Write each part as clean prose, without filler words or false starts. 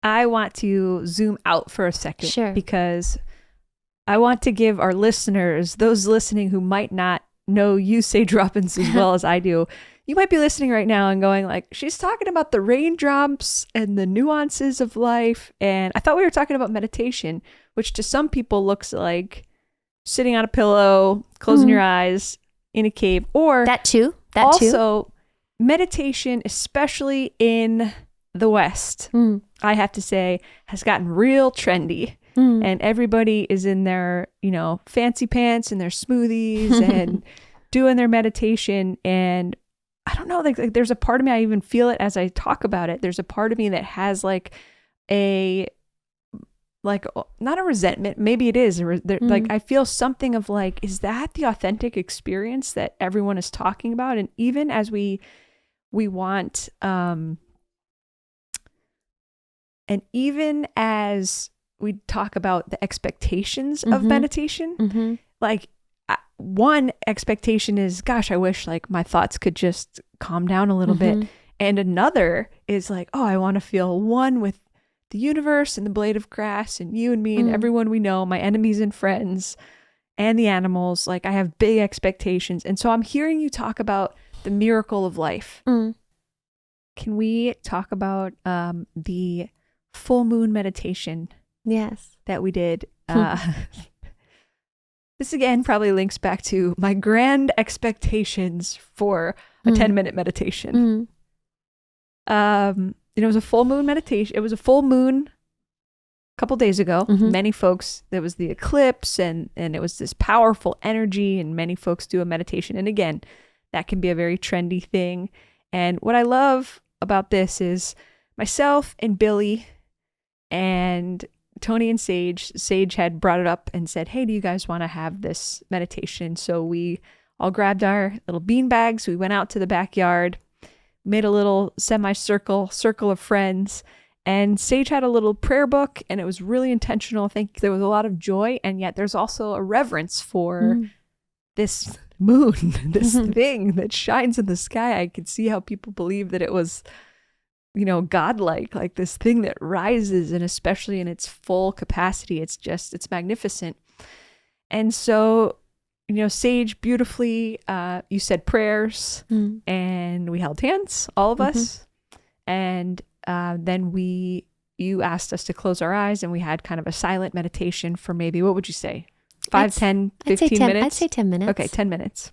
I want to zoom out for a second. Sure. Because I want to give our listeners, those listening who might not know you, Sage Robbins, as well as I do, you might be listening right now and going like, she's talking about the raindrops and the nuances of life. And I thought we were talking about meditation, which to some people looks like sitting on a pillow, closing your eyes in a cave, or that too. Also, meditation, especially in the West, I have to say, has gotten real trendy. And everybody is in their, fancy pants and their smoothies and doing their meditation. And I don't know, like there's a part of me, I even feel it as I talk about it. There's a part of me that has not a resentment. Maybe it is. Like I feel something of like, is that the authentic experience that everyone is talking about? And even as we want, and even as we talk about the expectations of meditation, like one expectation is, gosh, I wish like my thoughts could just calm down a little bit. And another is like, oh, I want to feel one with the universe and the blade of grass and you and me and everyone we know, my enemies and friends and the animals. Like I have big expectations. And so I'm hearing you talk about the miracle of life. Can we talk about the full moon meditation? Yes. That we did. This again probably links back to my grand expectations for a 10-minute meditation. It was a full moon meditation. It was a full moon a couple days ago. Many folks, there was the eclipse and it was this powerful energy, and many folks do a meditation. And again, that can be a very trendy thing. And what I love about this is myself and Billy and Tony and Sage had brought it up and said, hey, do you guys want to have this meditation? So we all grabbed our little bean bags. We went out to the backyard, made a little circle of friends, and Sage had a little prayer book, and it was really intentional. I think there was a lot of joy, and yet there's also a reverence for this moon, this thing that shines in the sky. I could see how people believe that it was, godlike, like this thing that rises, and especially in its full capacity, it's magnificent. And so, Sage beautifully, you said prayers and we held hands, all of us. And then you asked us to close our eyes, and we had kind of a silent meditation for maybe, what would you say? 5, 10, 15 minutes? I'd say 10 minutes. Okay, 10 minutes.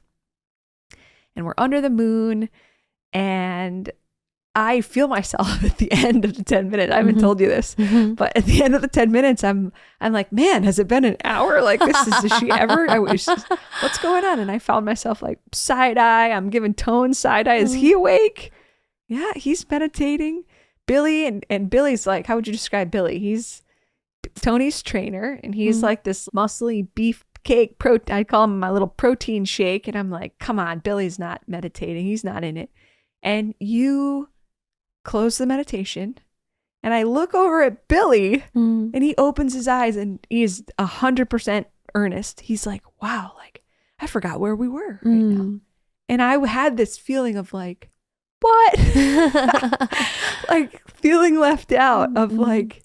And we're under the moon, and I feel myself at the end of the 10 minutes. I haven't told you this, but at the end of the 10 minutes, I'm like, man, has it been an hour? Like this is she ever? What's going on? And I found myself like side eye. I'm giving Tone side eye. Is he awake? Yeah, he's meditating. Billy and Billy's like, how would you describe Billy? He's Tony's trainer, and he's like this muscly beefcake protein. I call him my little protein shake. And I'm like, come on, Billy's not meditating. He's not in it. And you close the meditation, and I look over at Billy, and he opens his eyes, and he is 100% earnest. He's like, wow, like I forgot where we were right now. And I had this feeling of like, what? Like feeling left out of like,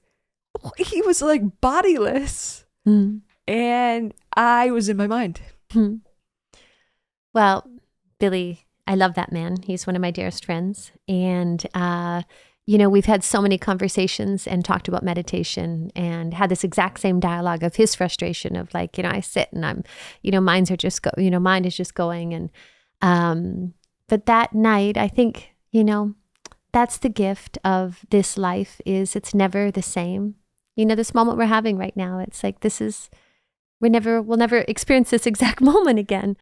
he was like bodiless. And I was in my mind. Well, Billy, I love that man. He's one of my dearest friends. And, we've had so many conversations and talked about meditation and had this exact same dialogue of his frustration of like, I sit and I'm, mind is just going. And, but that night, I think, that's the gift of this life is it's never the same. This moment we're having right now, it's like, we'll never experience this exact moment again.